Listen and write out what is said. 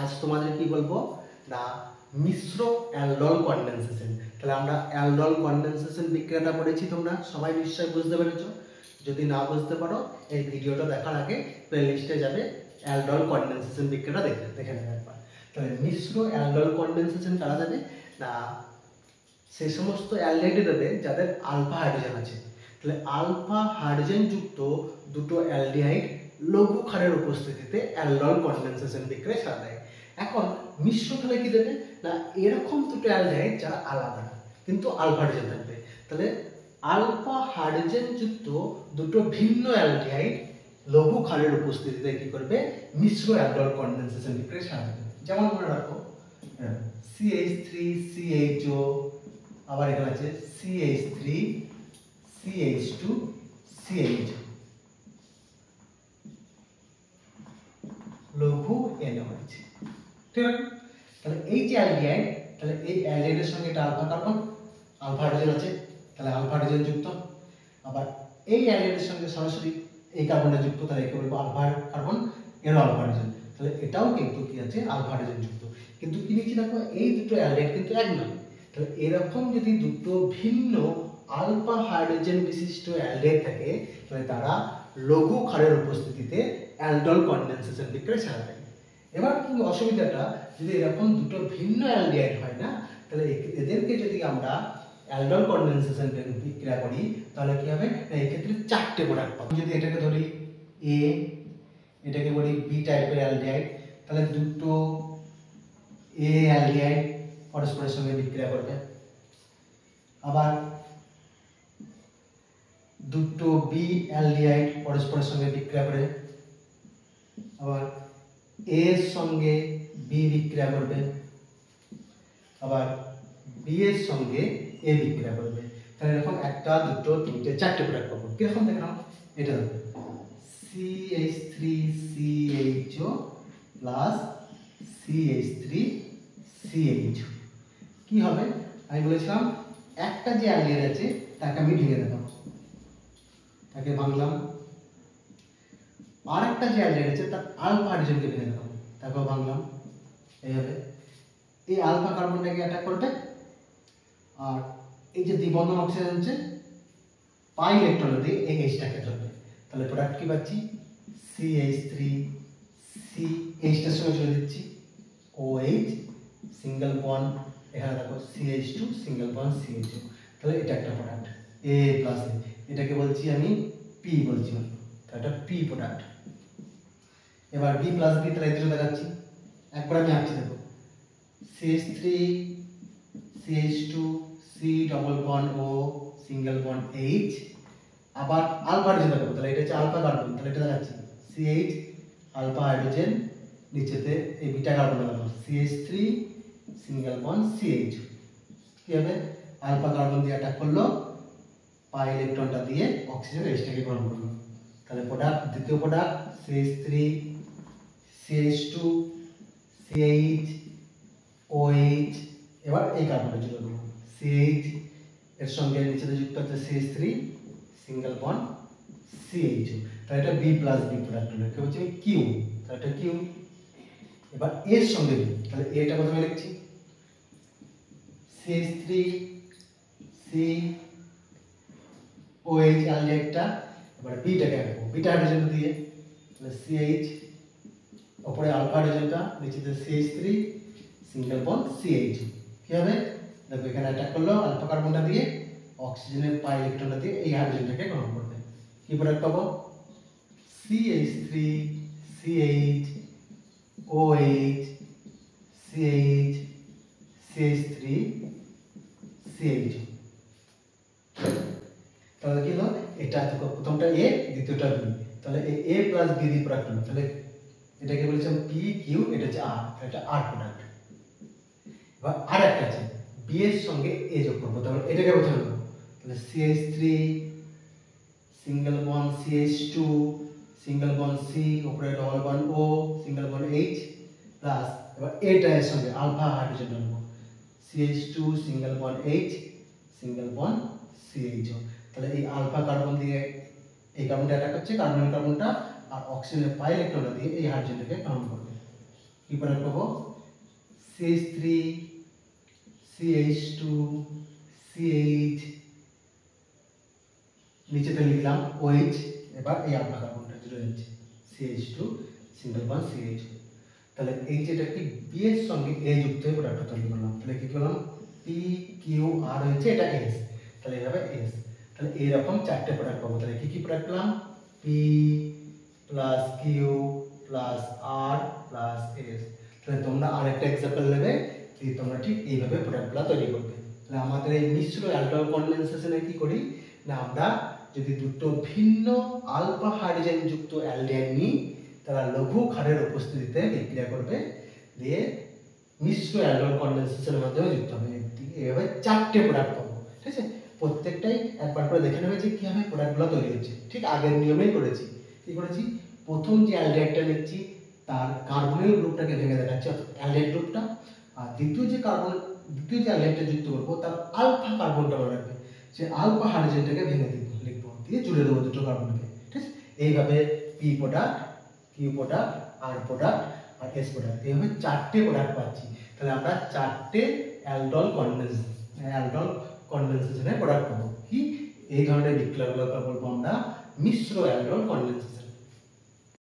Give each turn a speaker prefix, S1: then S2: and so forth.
S1: আজ তোমাদের কি বলবো না মিশ্র অ্যালডল কনডেনসেশন। তাহলে আমরা অ্যালডল কনডেনসেশন বিক্রিয়াটা পড়েছি, তোমরা সবাই নিশ্চয়ই বুঝতে পেরেছো। যদি না বুঝতে পারো এই ভিডিওটা দেখার আগে প্লেলিস্টে যাবে, অ্যালডল কনডেনসেশন বিক্রিয়াটা দেখে নেবে একবার। তাহলে মিশ্র অ্যালডল কনডেনসেশন কারা দেবে না সেই সমস্ত অ্যালডিহাইড দেবে যাদের আলফা হাইড্রোজেন আছে। তাহলে আলফা হাইড্রোজেন যুক্ত দুটো অ্যালডিহাইড লঘু ক্ষারের উপস্থিতিতে অ্যালডল কনডেনসেশন বিক্রিয়া সারা দেয়। এখন মিশ্র তাহলে কি দেবে না এরকম দুটো অ্যালডিহাইড যারা আলাদা কিন্তু আলফা হাইড্রোজেন থাকবে। তাহলে আলফা হাইড্রোজেন যুক্ত দুটো ভিন্ন অ্যালডিহাইড লঘু ক্ষারের উপস্থিতিতে কি করবে মিশ্র অ্যালডল কনডেনসেশন বিক্রিয়া সারা দেবে। যেমন মনে রাখো CH3CHO, আবার এখানে আছে CH3CH2CH লঘু NOH। ঠিক আছে, তাহলে এই যে অ্যালডিহাইড, তাহলে এই অ্যালডিহাইডের সঙ্গে এটা আলফা কার্বন, আলফা হাইড্রোজেন আছে, তাহলে আলফা হাইড্রোজেন যুক্ত। আবার এই অ্যালডিহাইডের সঙ্গে সরাসরি এই কার্বনটা যুক্ত, তাহলে একে বলবো আলফা কার্বন, এরও আলফা হাইড্রোজেন। তাহলে এটাও কিন্তু কি আছে আলফা হাইড্রোজেন যুক্ত। কিন্তু কি নিচ্ছি দেখো এই দুটো অ্যালডিহাইড কিন্তু এক নয়। তাহলে এরকম যদি দুটো ভিন্ন আলফা হাইড্রোজেন বিশিষ্ট অ্যালডিহাইড থাকে তাহলে তারা লঘু ক্ষারের উপস্থিতিতে অ্যালডল কনডেনসেশন বিক্রিয়া সারা দেয়। এবার কিন্তু অসুবিধাটা যদি এরকম দুটো ভিন্ন অ্যালডিহাইড হয় না, তাহলে এদেরকে যদি আমরা অ্যালডল কনডেনসেশন বিক্রিয়া করি তাহলে কি হবে না এক্ষেত্রে চারটে প্রোডাক্ট পাবো। যদি এটাকে ধরি এ, এটাকে বলি বি টাইপের অ্যালডিহাইড, তাহলে দুটো এ অ্যালডিহাইড পরস্পরের সঙ্গে বিক্রিয়া করবে। আবার দুটো বি অ্যালডিহাইড পরস্পরের সঙ্গে বিক্রিয়া করে, আবার এ এর সঙ্গে বি বিক্রিয়া করবে, আবার বি এর সঙ্গে এ বিক্রিয়া করবে। তাহলে এরকম একটা দুটো তিনটে চারটে প্রোডাক্ট পাবো। কিরকম দেখলাম এটা দেখো CH3CHO প্লাস CH3CHO কি হবে আমি বলেছিলাম একটা যে অ্যালডিহাইড আছে তাকে আমি ভেঙে দেবো, তাকে ভাঙলাম। আর একটা যে অ্যালডিহাইড আছে তার আলফা হাইড্রোজেনকে ভেঙে দেবো, তাকেও ভাঙলাম। এইভাবে এই আলফা কার্বনটাকে অ্যাটাক করবে, আর এই যে দ্বিবন্ধন অক্সিজেন আছে পাই ইলেকট্রন দিয়ে এই এইচটাকে ধরবে। তাহলে প্রোডাক্ট কি পাচ্ছি CH3 C এইচটার সঙ্গে চলে দিচ্ছি OH সিঙ্গেল বন্ড, এখানে দেখো CH2 সিঙ্গেল বন্ড CHO। তাহলে এটা একটা প্রোডাক্ট A প্লাস A, এটাকে বলছি আমি P বলছি, তাহলে এটা P প্রোডাক্ট। এবার B প্লাস B তাহলে এদিকে দেখাচ্ছি, একবার আমি আঁকছি দেখো CH3 CH2 C double bond O single bond H, আবার আলফা হাইড্রোজেন দেখাবো, তাহলে এটা হচ্ছে আলফা কার্বন, তাহলে এটা দেখাচ্ছি CH আলফা হাইড্রোজেন, নিচেতে এই বিটা কার্বন দেখাবো CH3 সিঙ্গেল বন্ড CH। কি হবে আলফা কার্বন দিয়ে অ্যাটাক করলো, পাই ইলেকট্রনটা দিয়ে অক্সিজেন এইচটাকে গ্রহণ করলো। তাহলে প্রোডাক্ট দ্বিতীয় product CH3 CH2 CH OH, এবার এই কার্বনটা চলে গেল CH এর সঙ্গে নিচেতে যুক্ত হচ্ছে CH3 সিঙ্গেল বন্ড CHO। তাহলে এটা B প্লাস B প্রোডাক্ট হলো, কি হচ্ছে Q, তাহলে এটা Q। এবার এর সঙ্গে B, তাহলে এটা প্রথমে লিখছি CH3 C OH অ্যালডিহাইডটা, এবার বিটাকে রাখবো বিটা হাইড্রোজেন দিয়ে, তাহলে CH উপরে আলফা হাইড্রোজেনটা, নিচেতে CH3 সিঙ্গেল বন্ড CH। কি হবে দেখো এখানে অ্যাটাক করলো আলফা কার্বনটা দিয়ে, অক্সিজেনের পাই ইলেকট্রনটা দিয়ে এই হাইড্রোজেনটাকে গ্রহণ করবে। কি প্রোডাক্ট পাবো CH3 CH OH CH CH3 CH। তাহলে কি হলো এটা দেখো প্রথমটা A দ্বিতীয়টা B, তাহলে এই A প্লাস B দিয়ে প্রোডাক্ট হলো, তাহলে এটাকে বলেছিলাম P Q, এটা হচ্ছে R, এটা R প্রোডাক্ট। এবার আর একটা আছে B এর সঙ্গে A যোগ করবো, তাহলে এটাকে প্রথমে নেবো, তাহলে CH3 single bond CH2 single bond C উপরে double bond O single bond H plus এবার এটা এর সঙ্গে আলফা হাইড্রোজেন নেবো CH2 single bond H single bond CHO। তাহলে এই আলফা কার্বন দিয়ে এই কার্বনটা অ্যাটাক করছে, কার্বনের কার্বনটা আর অক্সিজেনের পাই ইলেকট্রনটা দিয়ে এই হাইড্রোজেনটাকে গ্রহণ করবে। কি প্রোডাক্ট পাবো CH3 CH2 CH, নিচেতে লিখলাম OH। এবার এই আলফা কার্বনটা জুড়ে যাচ্ছে CH2 সিঙ্গেল বন্ড CH। তাহলে এই যেটা কি বি এর সঙ্গে এ যুক্ত হয়ে প্রোডাক্টটা তৈরি করলাম, তাহলে কি করলাম PQR হয়েছে, এটা S, তাহলে এইভাবে S। তাহলে এইরকম চারটে প্রোডাক্ট পাবো। তাহলে কি কি প্রোডাক্ট পেলাম P প্লাস কিউ প্লাস আর প্লাস এস। তাহলে তোমরা আরেকটা এক্সাম্পল নেবে, তোমরা ঠিক এইভাবে প্রোডাক্টগুলো তৈরি করবে। তাহলে আমাদের এই মিশ্র অ্যালডোল কনডেনসেশনে কি করি না, আমরা যদি দুটো ভিন্ন আলফা হাইড্রোজেন যুক্ত অ্যালডিহাইড নিই, তারা লঘু ক্ষারের উপস্থিতিতে বিক্রিয়া করবে, দিয়ে মিশ্র অ্যালডোল কনডেনসেশনের মাধ্যমে যুক্ত হবে। এইভাবে চারটে প্রোডাক্ট পাবো, ঠিক আছে। প্রত্যেকটাই একবার করে দেখে নেবে যে কীভাবে প্রোডাক্টগুলো তৈরি হচ্ছে। ঠিক আগের নিয়মেই করেছি। কি করেছি, প্রথম যে অ্যালডিহাইডটা নিচ্ছি তার কার্বনিল গ্রুপটাকে ভেঙে দেখাচ্ছি, অর্থাৎ অ্যালডিহাইড গ্রুপটা। আর দ্বিতীয় যে অ্যালডিহাইডটা যুক্ত করবো তার আলফা কার্বনটা মনে রাখবে, যে আলফা হাইড্রোজেনটাকে ভেঙে লিখবো, দিয়ে জুড়ে দেবো দুটো কার্বনকে, ঠিক আছে। এইভাবে পি প্রোডাক্ট, কিউ প্রোডাক্ট, আর প্রোডাক্ট আর এস প্রোডাক্ট, এইভাবে চারটে প্রোডাক্ট পাচ্ছি। তাহলে আমরা চারটে অ্যালডোল কনডেনসেশনের প্রোডাক্ট পাবো। কি এই ধরনের বিক্রিয়াগুলোকে বলবো আমরা মিশ্র অ্যালডোল কনডেনসেশন।